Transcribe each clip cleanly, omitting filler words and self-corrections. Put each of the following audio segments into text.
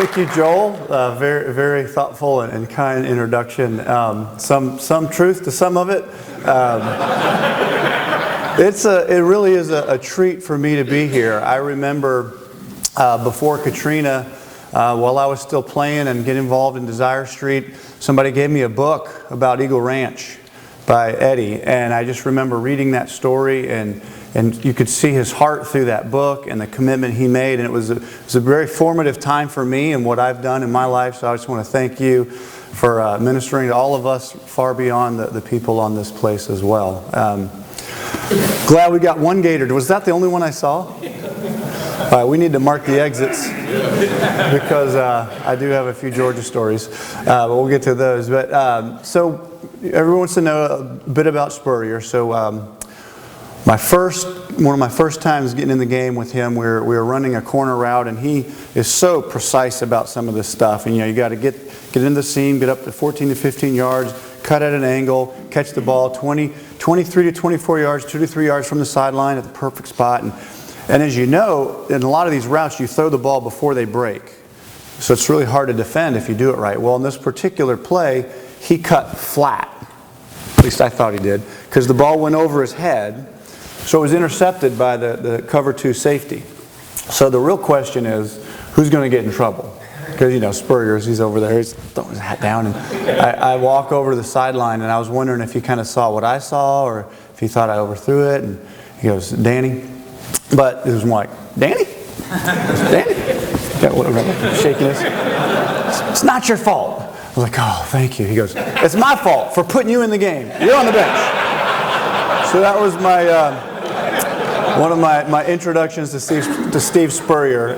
thank you, Joel. Very, very thoughtful and kind introduction. Some truth to some of it. It really is a treat for me to be here. I remember before Katrina, while I was still playing and getting involved in Desire Street, somebody gave me a book about Eagle Ranch by Eddie, and I just remember reading that story, and you could see his heart through that book and the commitment he made, and it was a very formative time for me and what I've done in my life. So I just want to thank you for ministering to all of us far beyond the people on this place as well. Glad we got one gator. Was that the only one I saw? All right, we need to mark the exits because I do have a few Georgia stories, but we'll get to those. But so everyone wants to know a bit about Spurrier. So one of my first times getting in the game with him, we were running a corner route, and he is so precise about some of this stuff. And you got to get in the seam, get up to 14 to 15 yards, cut at an angle, catch the ball 23 to 24 yards, 2 to 3 yards from the sideline at the perfect spot. And as you know, in a lot of these routes, you throw the ball before they break. So it's really hard to defend if you do it right. Well, in this particular play, he cut flat. At least I thought he did, because the ball went over his head. So it was intercepted by the cover 2 safety. So the real question is, who's going to get in trouble? Because, Spurrier, he's over there, he's throwing his hat down. And I walk over to the sideline, and I was wondering if he kind of saw what I saw, or if he thought I overthrew it. And he goes, Danny. But it was more like, Danny? Danny? Shaking his. It's not your fault. I was like, oh, thank you. He goes, it's my fault for putting you in the game. You're on the bench. So that was one of my introductions to Steve Spurrier.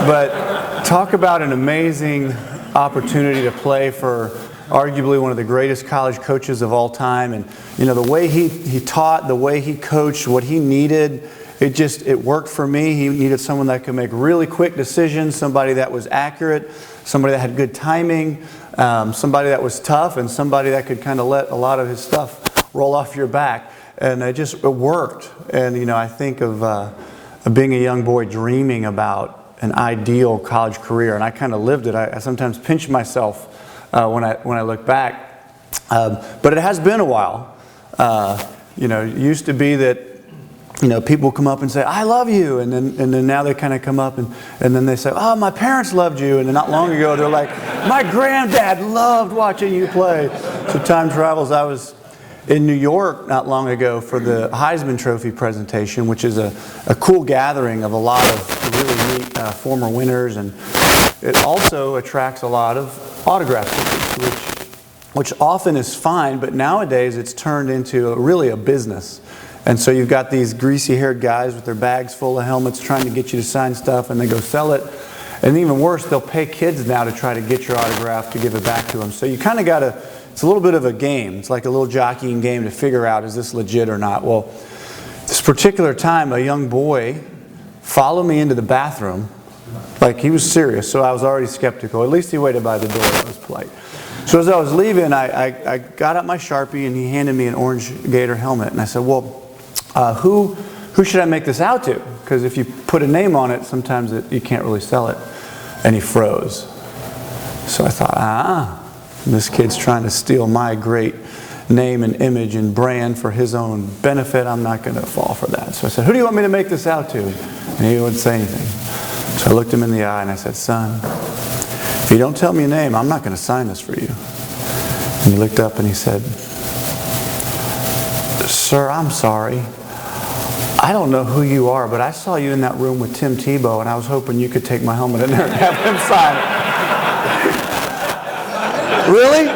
But talk about an amazing opportunity to play for arguably one of the greatest college coaches of all time. And the way he taught, the way he coached, what he needed, it worked for me. He needed someone that could make really quick decisions, somebody that was accurate, somebody that had good timing, somebody that was tough, and somebody that could kind of let a lot of his stuff roll off your back. And it worked. And I think of being a young boy dreaming about an ideal college career, and I kind of lived it. I sometimes pinch myself when I look back. But it has been a while. It used to be that people come up and say, I love you, and then now they kind of come up and then they say, oh, my parents loved you, and then not long ago they're like, my granddad loved watching you play. So time travels. I was in New York not long ago for the Heisman Trophy presentation, which is a cool gathering of a lot of really neat former winners, and it also attracts a lot of autograph tickets, which often is fine, but nowadays it's turned into really a business. And so you've got these greasy-haired guys with their bags full of helmets trying to get you to sign stuff, and they go sell it. And even worse, they'll pay kids now to try to get your autograph to give it back to them. So you kind of got to, it's a little bit of a game. It's like a little jockeying game to figure out, is this legit or not? Well, this particular time, a young boy followed me into the bathroom. Like, he was serious, so I was already skeptical. At least he waited by the door. That was polite. So as I was leaving, I got out my Sharpie, and he handed me an orange Gator helmet. And I said, well, who should I make this out to? Because if you put a name on it, sometimes you can't really sell it. And he froze. So I thought, this kid's trying to steal my great name and image and brand for his own benefit. I'm not going to fall for that. So I said, who do you want me to make this out to? And he wouldn't say anything. So I looked him in the eye and I said, son, if you don't tell me your name, I'm not going to sign this for you. And he looked up and he said, sir, I'm sorry. I don't know who you are, but I saw you in that room with Tim Tebow, and I was hoping you could take my helmet in there and have him sign it. Really?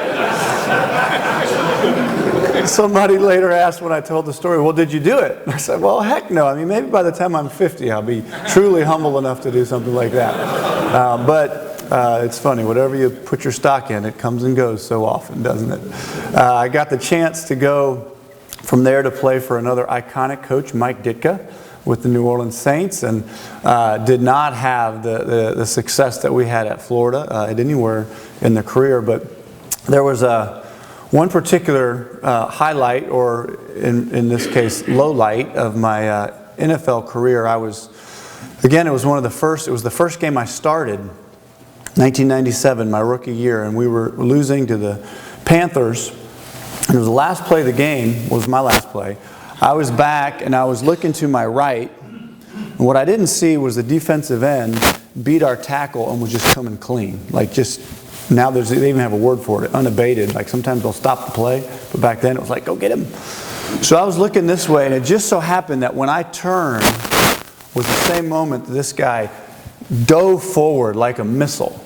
Somebody later asked when I told the story, well, did you do it? I said, well, heck no. I mean, maybe by the time I'm 50, I'll be truly humble enough to do something like that. But it's funny. Whatever you put your stock in, it comes and goes so often, doesn't it? I got the chance to go from there to play for another iconic coach, Mike Ditka, with the New Orleans Saints, and did not have the success that we had at Florida at anywhere in the career. But there was one particular highlight, or in this case, low light of my NFL career. It was one of the first. It was the first game I started 1997, my rookie year, and we were losing to the Panthers. And it was the last play of the game, was my last play. I was back and I was looking to my right, and what I didn't see was the defensive end beat our tackle and was just coming clean. Like just, now they even have a word for it, unabated. Like sometimes they'll stop the play, but back then it was like, go get him. So I was looking this way, and it just so happened that when I turned was the same moment that this guy dove forward like a missile.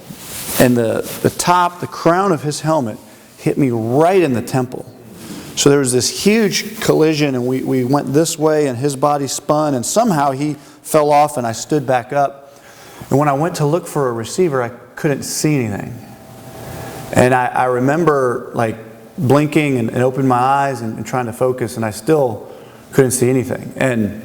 And the crown of his helmet hit me right in the temple. So there was this huge collision, and we went this way, and his body spun, and somehow he fell off, and I stood back up. And when I went to look for a receiver, I couldn't see anything. And I remember like blinking and opening my eyes and trying to focus, and I still couldn't see anything. And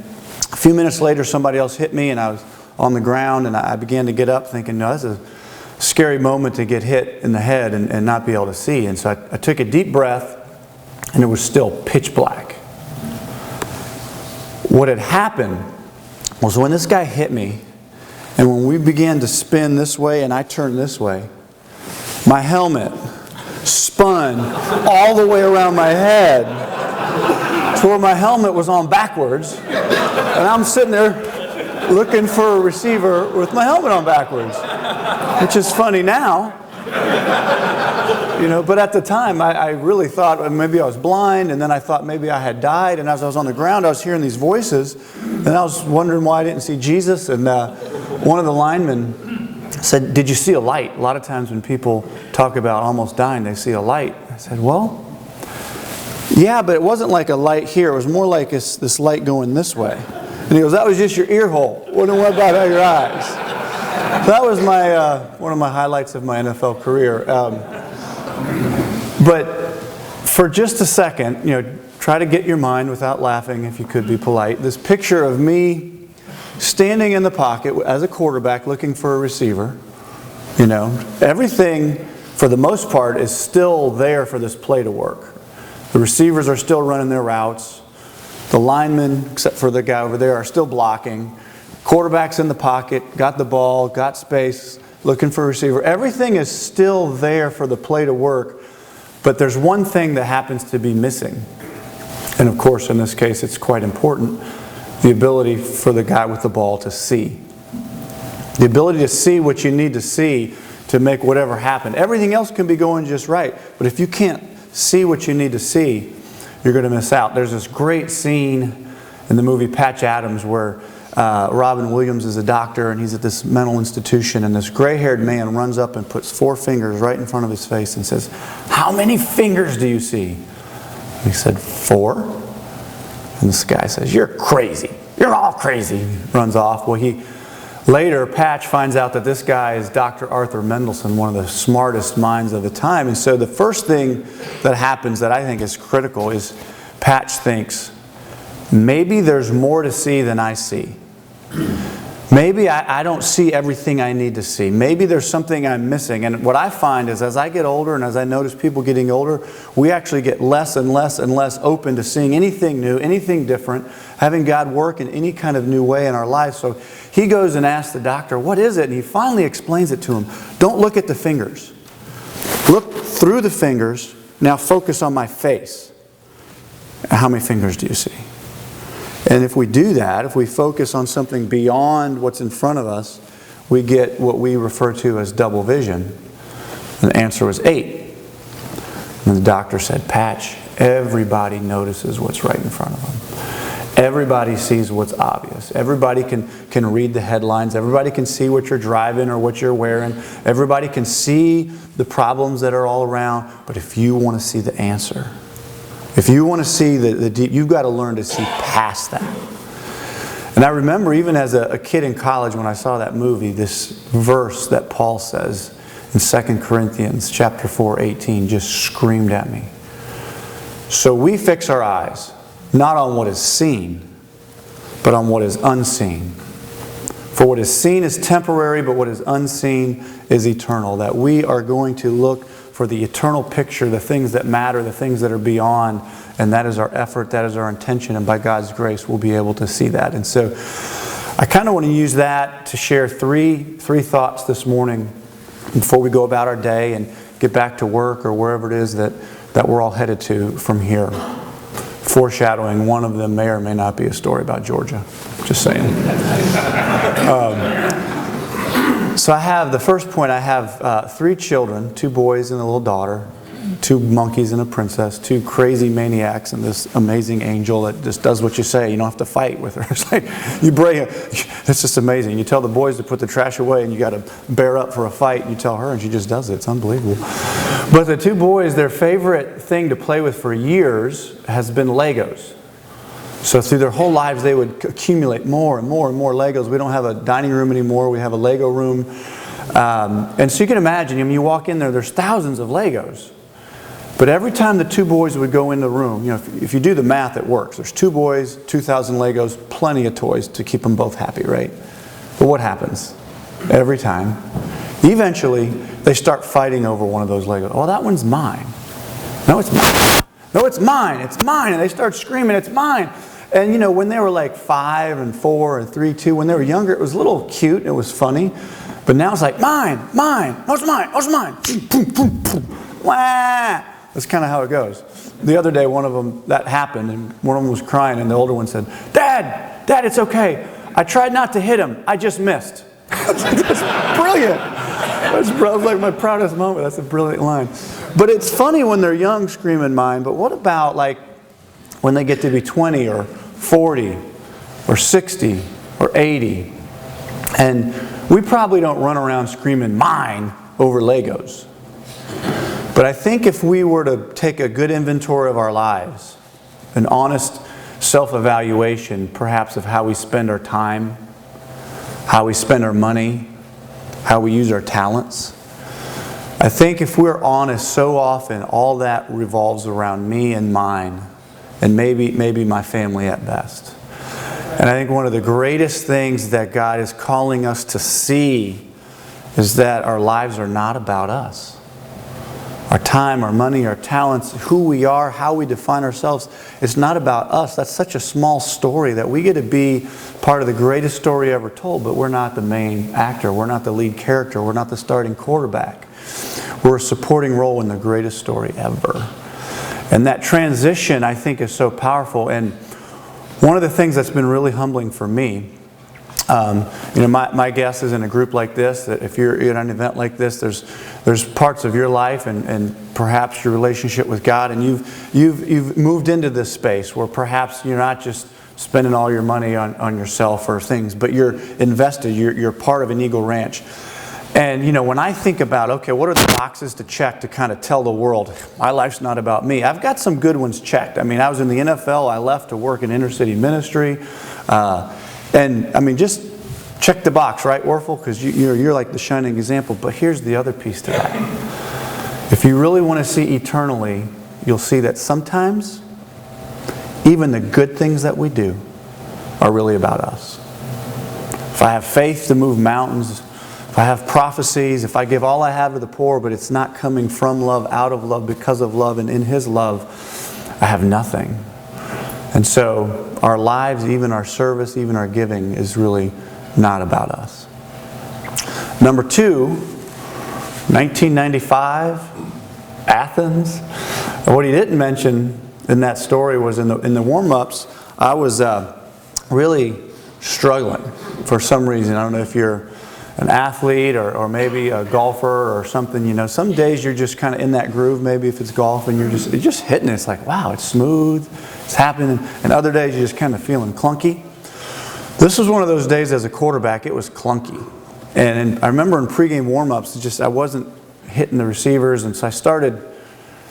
a few minutes later, somebody else hit me, and I was on the ground, and I began to get up thinking, no, this is a scary moment to get hit in the head and not be able to see. And so I took a deep breath, and it was still pitch black. What had happened was when this guy hit me, and when we began to spin this way and I turned this way, my helmet spun all the way around my head to where my helmet was on backwards, and I'm sitting there looking for a receiver with my helmet on backwards, which is funny now, but at the time I really thought maybe I was blind, and then I thought maybe I had died, and as I was on the ground I was hearing these voices, and I was wondering why I didn't see Jesus. And one of the linemen said, did you see a light? A lot of times when people talk about almost dying, they see a light. I said, well, yeah, but it wasn't like a light here. It was more like this light going this way. And he goes, that was just your ear hole. What about your eyes? So that was one of my highlights of my NFL career. But for just a second, try to get your mind without laughing, if you could be polite. This picture of me standing in the pocket as a quarterback looking for a receiver. Everything for the most part is still there for this play to work. The receivers are still running their routes. The linemen, except for the guy over there, are still blocking. Quarterback's in the pocket, got the ball, got space, looking for a receiver. Everything is still there for the play to work, but there's one thing that happens to be missing. And of course, in this case, it's quite important. The ability for the guy with the ball to see. The ability to see what you need to see to make whatever happen. Everything else can be going just right, but if you can't see what you need to see, you're going to miss out. There's this great scene in the movie Patch Adams where Robin Williams is a doctor, and he's at this mental institution, and this gray-haired man runs up and puts 4 fingers right in front of his face and says, how many fingers do you see? And he said, 4. And this guy says, you're crazy. You're all crazy. Runs off. Well, later, Patch finds out that this guy is Dr. Arthur Mendelsohn, one of the smartest minds of the time. And so the first thing that happens that I think is critical is Patch thinks, maybe there's more to see than I see. Maybe I don't see everything I need to see. Maybe there's something I'm missing. And what I find is as I get older and as I notice people getting older, we actually get less and less and less open to seeing anything new, anything different, having God work in any kind of new way in our lives. So he goes and asks the doctor, what is it? And he finally explains it to him. Don't look at the fingers. Look through the fingers. Now focus on my face. How many fingers do you see? And if we do that, if we focus on something beyond what's in front of us, we get what we refer to as double vision. And the answer was 8. And the doctor said, Patch, everybody notices what's right in front of them. Everybody sees what's obvious. Everybody can read the headlines. Everybody can see what you're driving or what you're wearing. Everybody can see the problems that are all around. But if you want to see the answer, if you want to see the deep, you've got to learn to see past that. And I remember even as a kid in college when I saw that movie, this verse that Paul says in 2 Corinthians chapter 4:18 just screamed at me. So we fix our eyes not on what is seen, but on what is unseen. For what is seen is temporary, but what is unseen is eternal. That we are going to look for the eternal picture, the things that matter, the things that are beyond, and that is our effort, that is our intention, and by God's grace we'll be able to see that. And so I kind of want to use that to share three thoughts this morning before we go about our day and get back to work or wherever it is that we're all headed to from here. Foreshadowing, one of them may or may not be a story about Georgia. Just saying. So the first point, I have 3 children, 2 boys and a little daughter, 2 monkeys and a princess, 2 crazy maniacs and this amazing angel that just does what you say. You don't have to fight with her. It's like, you bring it. It's just amazing. You tell the boys to put the trash away and you got to bear up for a fight, and you tell her and she just does it. It's unbelievable. But the 2 boys, their favorite thing to play with for years has been Legos. So through their whole lives, they would accumulate more and more and more Legos. We don't have a dining room anymore. We have a Lego room. And so you can imagine, you walk in there, there's thousands of Legos. But every time the 2 boys would go in the room, if you do the math, it works. There's 2 boys, 2,000 Legos, plenty of toys to keep them both happy, right? But what happens? Every time, eventually, they start fighting over one of those Legos. Oh, that one's mine. No, it's mine. No, it's mine. It's mine. And they start screaming, it's mine. And when they were like 5 and 4 and 3, 2, when they were younger, it was a little cute. It was funny. But now it's like, mine. No, it's mine. Oh, it's mine. Boom, boom, boom. Wah. That's kind of how it goes. The other day, one of them, that happened, and one of them was crying, and the older one said, Dad, it's okay. I tried not to hit him. I just missed. That's brilliant. That was like my proudest moment. That's a brilliant line. But it's funny when they're young screaming mine, but what about like when they get to be 20 or 40 or 60 or 80? And we probably don't run around screaming mine over Legos. But I think if we were to take a good inventory of our lives, an honest self-evaluation perhaps of how we spend our time, how we spend our money, how we use our talents, I think if we're honest, so often all that revolves around me and mine, and maybe my family at best. And I think one of the greatest things that God is calling us to see is that our lives are not about us. Our time, our money, our talents, who we are, how we define ourselves, it's not about us. That's such a small story that we get to be part of the greatest story ever told, but we're not the main actor. We're not the lead character. We're not the starting quarterback. We're a supporting role in the greatest story ever. And that transition, I think, is so powerful. And one of the things that's been really humbling for me, my guess is in a group like this, that if you're at an event like this, there's parts of your life and perhaps your relationship with God, and you've moved into this space where perhaps you're not just spending all your money on yourself or things, but you're invested, you're part of an Eagle Ranch. And when I think about, okay, what are the boxes to check to kind of tell the world, my life's not about me? I've got some good ones checked. I mean, I was in the NFL, I left to work in inner city ministry. And I mean, just check the box, right, Wuerffel? Because you're like the shining example. But here's the other piece to that. If you really want to see eternally, you'll see that sometimes even the good things that we do are really about us. If I have faith to move mountains, if I have prophecies, if I give all I have to the poor, but it's not coming from love, out of love, because of love, and in His love, I have nothing. And so our lives, even our service, even our giving is really not about us. Number 2, 1995, Athens. And what he didn't mention in that story was in the warm-ups, I was really struggling for some reason. I don't know if you're an athlete or maybe a golfer or something. Some days you're just kind of in that groove, maybe if it's golf, and you're just hitting it. It's like, wow, it's smooth, it's happening. And other days you're just kind of feeling clunky. This was one of those days as a quarterback, it was clunky. And I remember in pregame warm-ups, I wasn't hitting the receivers, and so I started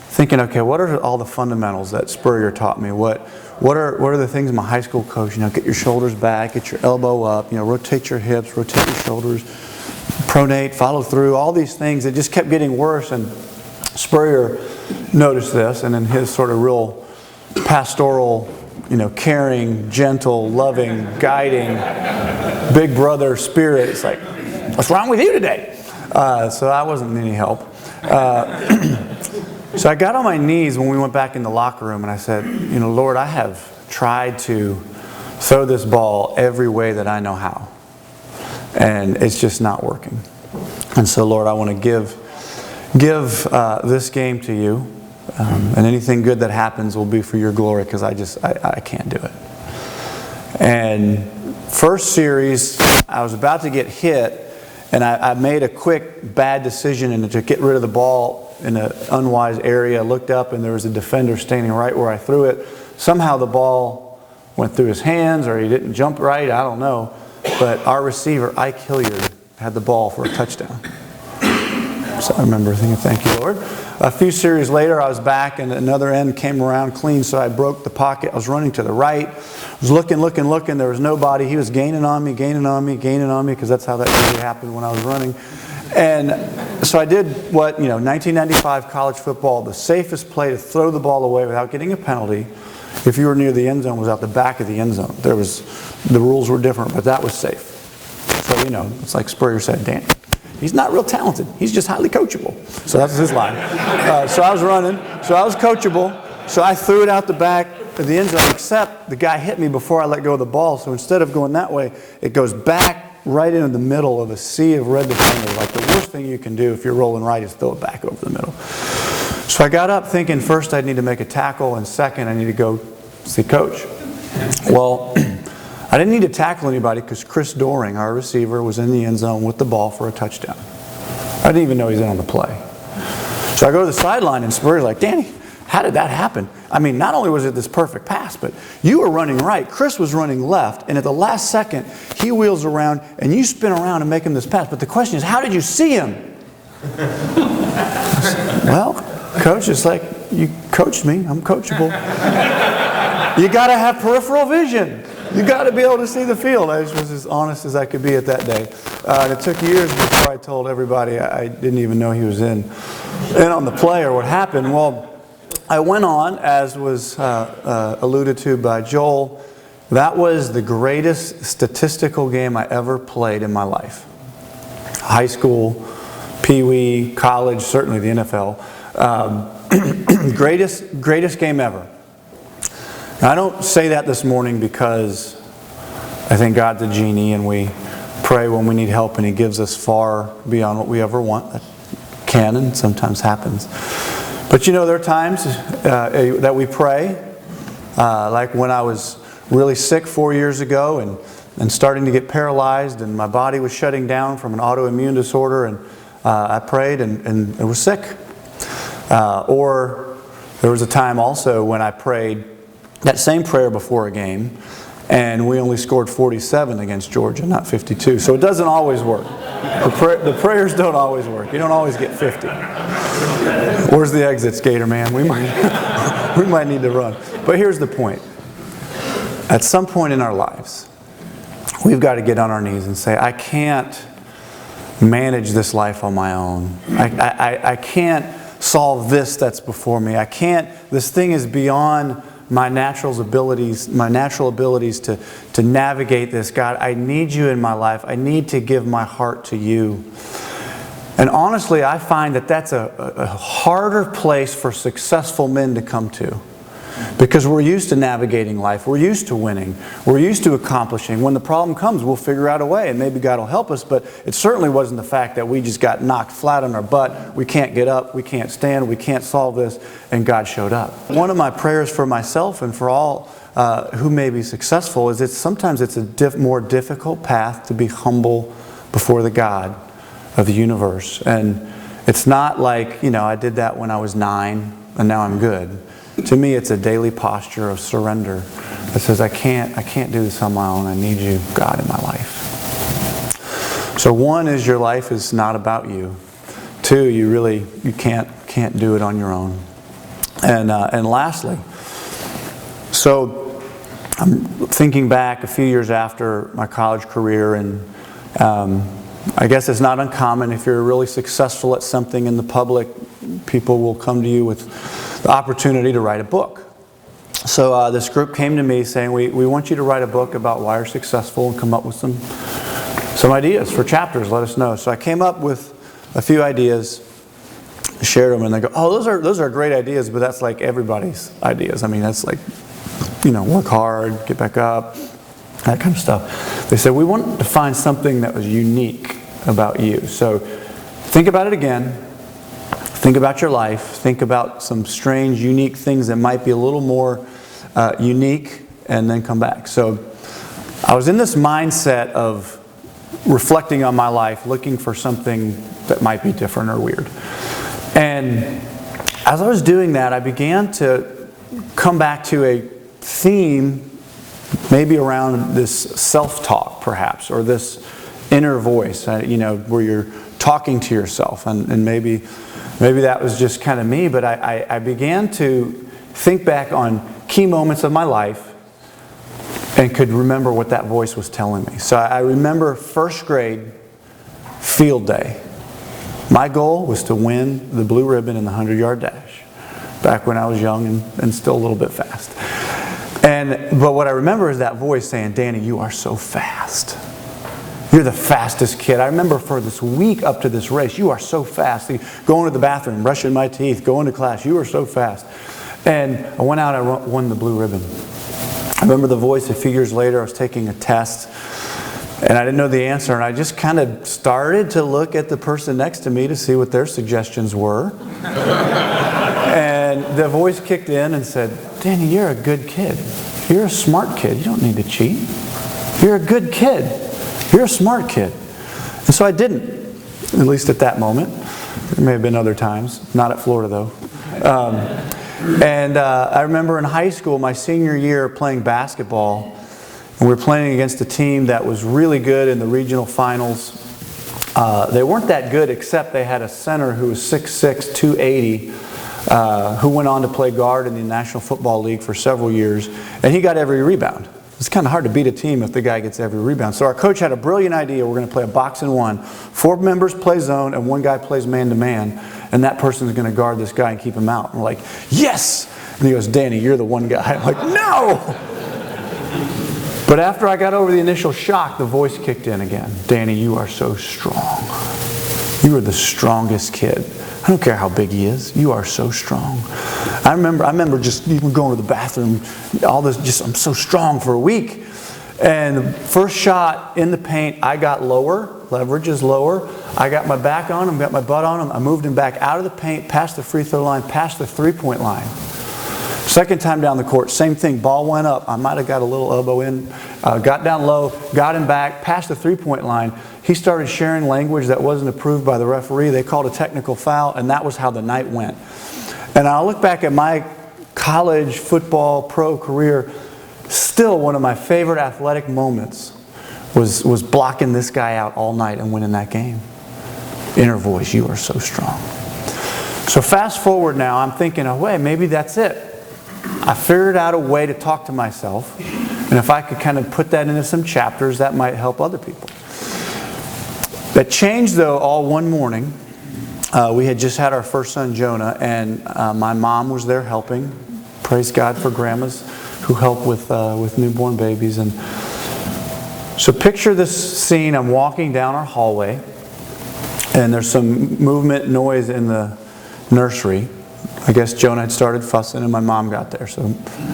thinking, okay, what are all the fundamentals that Spurrier taught me? What are the things my high school coach, get your shoulders back, get your elbow up, rotate your hips, rotate your shoulders, pronate, follow through, all these things. It just kept getting worse, and Spurrier noticed this, and in his sort of real pastoral, caring, gentle, loving, guiding, big brother spirit, it's like, what's wrong with you today? So I wasn't any help. So I got on my knees when we went back in the locker room, and I said, Lord, I have tried to throw this ball every way that I know how, and it's just not working. And so, Lord, I want to give this game to you. And anything good that happens will be for your glory, because I can't do it. And first series, I was about to get hit, and I made a quick bad decision and to get rid of the ball in an unwise area. I looked up and there was a defender standing right where I threw it. Somehow the ball went through his hands, or he didn't jump right, I don't know. But our receiver, Ike Hilliard, had the ball for a touchdown. So I remember thinking, thank you, Lord. A few series later, I was back and another end came around clean, so I broke the pocket. I was running to the right. I was looking. There was nobody. He was gaining on me, because that's how that usually happened when I was running. And so I did what, 1995 college football, the safest play to throw the ball away without getting a penalty, if you were near the end zone, was out the back of the end zone. The rules were different, but that was safe. So, it's like Spurrier said, Dan, he's not real talented. He's just highly coachable. So that's his line. So I was running. So I was coachable. So I threw it out the back of the end zone, except the guy hit me before I let go of the ball. So instead of going that way, it goes back right into the middle of a sea of red defenders. Like the worst thing you can do if you're rolling right is throw it back over the middle. So I got up thinking first I'd need to make a tackle, and second I need to go see coach. Well, I didn't need to tackle anybody because Chris Doring, our receiver, was in the end zone with the ball for a touchdown. I didn't even know he was in on the play. So I go to the sideline and Spurrier's like, Danny, how did that happen? I mean, not only was it this perfect pass, but you were running right, Chris was running left, and at the last second, he wheels around and you spin around and make him this pass. But the question is, how did you see him? Well, coach, it's like, you coached me, I'm coachable. You got to have peripheral vision. You got to be able to see the field. I just was as honest as I could be at that day. And it took years before I told everybody I didn't even know he was in on the play or what happened. Well, I went on, as was alluded to by Joel. That was the greatest statistical game I ever played in my life. High school, pee-wee, college, certainly the NFL. Greatest game ever. Now, I don't say that this morning because I think God's a genie and we pray when we need help and He gives us far beyond what we ever want. That can and sometimes happens. But there are times that we pray, like when I was really sick 4 years ago and starting to get paralyzed and my body was shutting down from an autoimmune disorder, and I prayed and was sick. Or there was a time also when I prayed that same prayer before a game, and we only scored 47 against Georgia, not 52. So it doesn't always work. The prayers don't always work. You don't always get 50. Where's the exit, Skater man? We might need to run. But here's the point. At some point in our lives, we've got to get on our knees and say, I can't manage this life on my own. I can't solve this that's before me. This thing is beyond my natural abilities to navigate this. God, I need you in my life. I need to give my heart to you. And honestly, I find that that's a harder place for successful men to come to. Because we're used to navigating life. We're used to winning. We're used to accomplishing. When the problem comes, we'll figure out a way, and maybe God will help us, but it certainly wasn't the fact that we just got knocked flat on our butt. We can't get up. We can't stand. We can't solve this, and God showed up. One of my prayers for myself and for all who may be successful is sometimes it's a more difficult path to be humble before the God of the universe. And it's not like, I did that when I was 9 and now I'm good. To me, it's a daily posture of surrender that says, I can't do this on my own. I need you, God, in my life. So one is, your life is not about you. Two, you can't do it on your own. And lastly, so I'm thinking back a few years after my college career, and I guess it's not uncommon if you're really successful at something in the public, people will come to you with the opportunity to write a book. So this group came to me saying, we want you to write a book about why you're successful and come up with some ideas for chapters. Let us know. So I came up with a few ideas, shared them, and they go, oh, those are great ideas, but that's like everybody's ideas. I mean, that's like, work hard, get back up, that kind of stuff. They said, we want to find something that was unique about you. So think about it again. Think about your life. Think about some strange, unique things that might be a little more unique, and then come back. So I was in this mindset of reflecting on my life, looking for something that might be different or weird. And as I was doing that, I began to come back to a theme, maybe around this self-talk perhaps, or this inner voice, where you're talking to yourself. And maybe that was just kind of me, but I began to think back on key moments of my life and could remember what that voice was telling me. So I remember first grade field day. My goal was to win the blue ribbon in the 100-yard dash, back when I was young and still a little bit fast. But what I remember is that voice saying, "Danny, you are so fast. You're the fastest kid." I remember for this week up to this race, "You are so fast. Going to the bathroom, brushing my teeth, going to class, you are so fast." And I went out, I won the blue ribbon. I remember the voice a few years later. I was taking a test and I didn't know the answer, and I just kind of started to look at the person next to me to see what their suggestions were. And the voice kicked in and said, "Danny, you're a good kid. You're a smart kid. You don't need to cheat. You're a good kid. You're a smart kid." And so I didn't, at least at that moment. There may have been other times, not at Florida though. I remember in high school, my senior year, playing basketball, and we were playing against a team that was really good in the regional finals. They weren't that good, except they had a center who was 6'6", 280, who went on to play guard in the National Football League for several years, and he got every rebound. It's kind of hard to beat a team if the guy gets every rebound. So our coach had a brilliant idea. We're going to play a box and one. 4 members play zone, and 1 guy plays man-to-man, and that person's going to guard this guy and keep him out. And we're like, "Yes!" And he goes, "Danny, you're the one guy." I'm like, "No!" But after I got over the initial shock, the voice kicked in again. "Danny, you are so strong. You are the strongest kid. I don't care how big he is. You are so strong." I remember just even going to the bathroom, all this, I'm so strong for a week. And the first shot in the paint, I got lower, leverage is lower. I got my back on him, got my butt on him. I moved him back out of the paint, past the free throw line, past the three-point line. Second time down the court, same thing, ball went up. I might have got a little elbow in, got down low, got him back, past the three-point line. He started sharing language that wasn't approved by the referee. They called a technical foul, and that was how the night went. And I look back at my college football pro career, still one of my favorite athletic moments was blocking this guy out all night and winning that game. Inner voice, "You are so strong." So fast forward now, I'm thinking, oh wait, maybe that's it. I figured out a way to talk to myself, and if I could kind of put that into some chapters, that might help other people. That changed though all one morning. We had just had our first son Jonah, and my mom was there helping. Praise God for grandmas who help with newborn babies. And so picture this scene. I'm walking down our hallway, and there's some movement, noise in the nursery. I guess Jonah had started fussing and my mom got there. So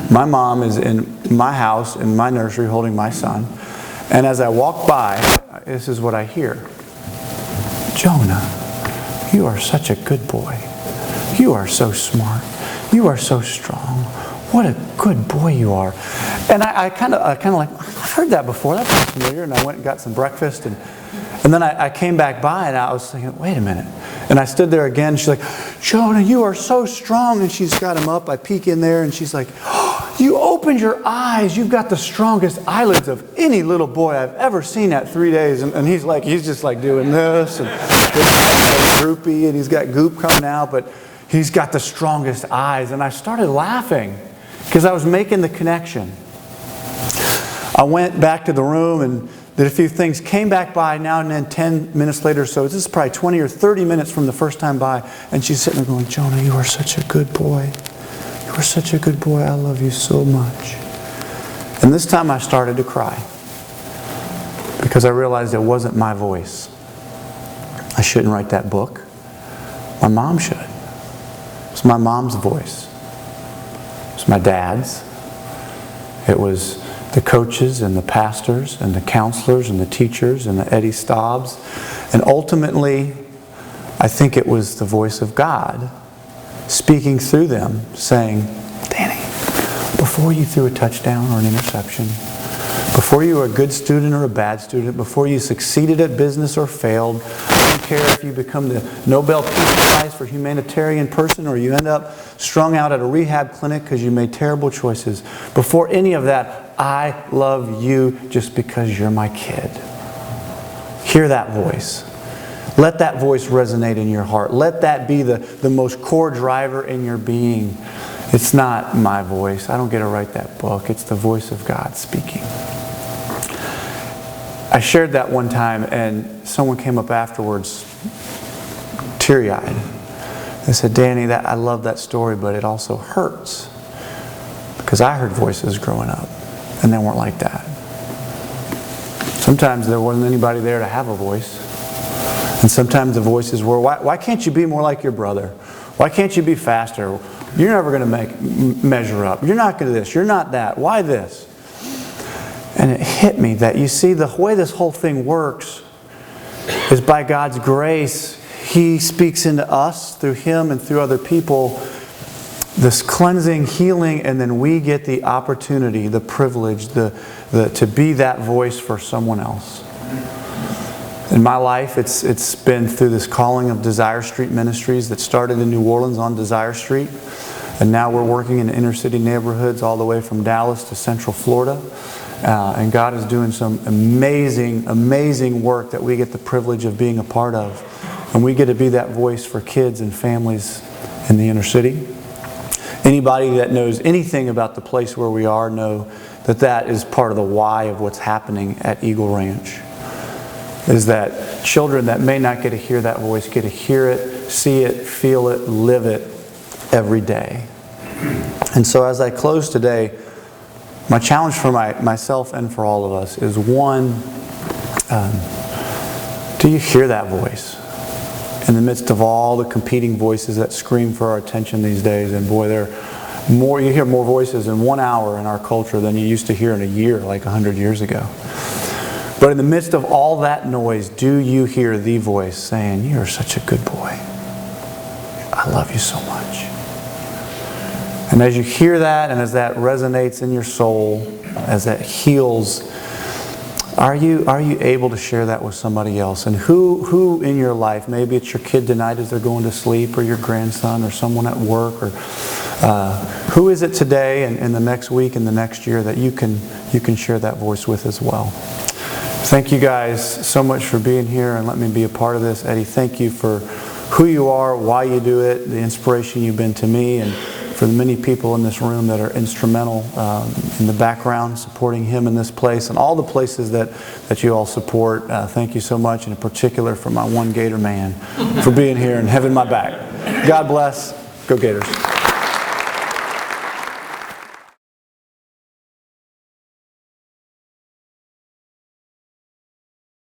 my mom is in my house, in my nursery, holding my son. And as I walk by, this is what I hear. "Jonah, you are such a good boy. You are so smart. You are so strong. What a good boy you are." And I kind of like, I've heard that before. That's familiar. And I went and got some breakfast. And then I came back by and I was thinking, wait a minute. And I stood there again. She's like, "Jonah, you are so strong." And she's got him up. I peek in there and she's like, "Oh, you opened your eyes. You've got the strongest eyelids of any little boy I've ever seen at 3 days." And he's just like doing this and droopy, and he's got goop coming out, but he's got the strongest eyes. And I started laughing because I was making the connection. I went back to the room and did a few things, came back by now and then 10 minutes later, so this is probably 20 or 30 minutes from the first time by, and she's sitting there going, "Jonah, you are such a good boy. You are such a good boy. I love you so much." And this time I started to cry because I realized it wasn't my voice. I shouldn't write that book. My mom should. It's my mom's voice. It's my dad's. It was the coaches and the pastors and the counselors and the teachers and the Eddie Staubs. And ultimately, I think it was the voice of God speaking through them, saying, Danny, before you threw a touchdown or an interception, before you were a good student or a bad student, before you succeeded at business or failed, I don't care if you become the Nobel Peace Prize for humanitarian person or you end up strung out at a rehab clinic because you made terrible choices. Before any of that, I love you just because you're my kid. Hear that voice. Let that voice resonate in your heart. Let that be the most core driver in your being. It's not my voice. I don't get to write that book. It's the voice of God speaking. I shared that one time and someone came up afterwards teary-eyed. They said, Danny, I love that story, but it also hurts. Because I heard voices growing up and they weren't like that. Sometimes there wasn't anybody there to have a voice. And sometimes the voices were, why can't you be more like your brother? Why can't you be faster? You're never going to measure up. You're not going to this. You're not that. Why this? And it hit me that, you see, the way this whole thing works is by God's grace. He speaks into us through Him and through other people, this cleansing, healing, and then we get the opportunity, the privilege, to be that voice for someone else. In my life, it's been through this calling of Desire Street Ministries that started in New Orleans on Desire Street. And now we're working in inner city neighborhoods all the way from Dallas to Central Florida. And God is doing some amazing, amazing work that we get the privilege of being a part of. And we get to be that voice for kids and families in the inner city. Anybody that knows anything about the place where we are know that that is part of the why of what's happening at Eagle Ranch. Is that children that may not get to hear that voice get to hear it, see it, feel it, live it every day. And so as I close today, my challenge for myself and for all of us is, one, do you hear that voice? In the midst of all the competing voices that scream for our attention these days, and boy, you hear more voices in 1 hour in our culture than you used to hear in a year, like 100 years ago. But in the midst of all that noise, do you hear the voice saying, you're such a good boy. I love you so much. And as you hear that, and as that resonates in your soul, as that heals, are you able to share that with somebody else? And who in your life, maybe it's your kid tonight as they're going to sleep, or your grandson, or someone at work, or who is it today and the next week and the next year that you can share that voice with as well? Thank you guys so much for being here and let me be a part of this. Eddie, thank you for who you are, why you do it, the inspiration you've been to me, and for the many people in this room that are instrumental in the background supporting him in this place and all the places that you all support. Thank you so much, and in particular for my one Gator man for being here and having my back. God bless. Go Gators.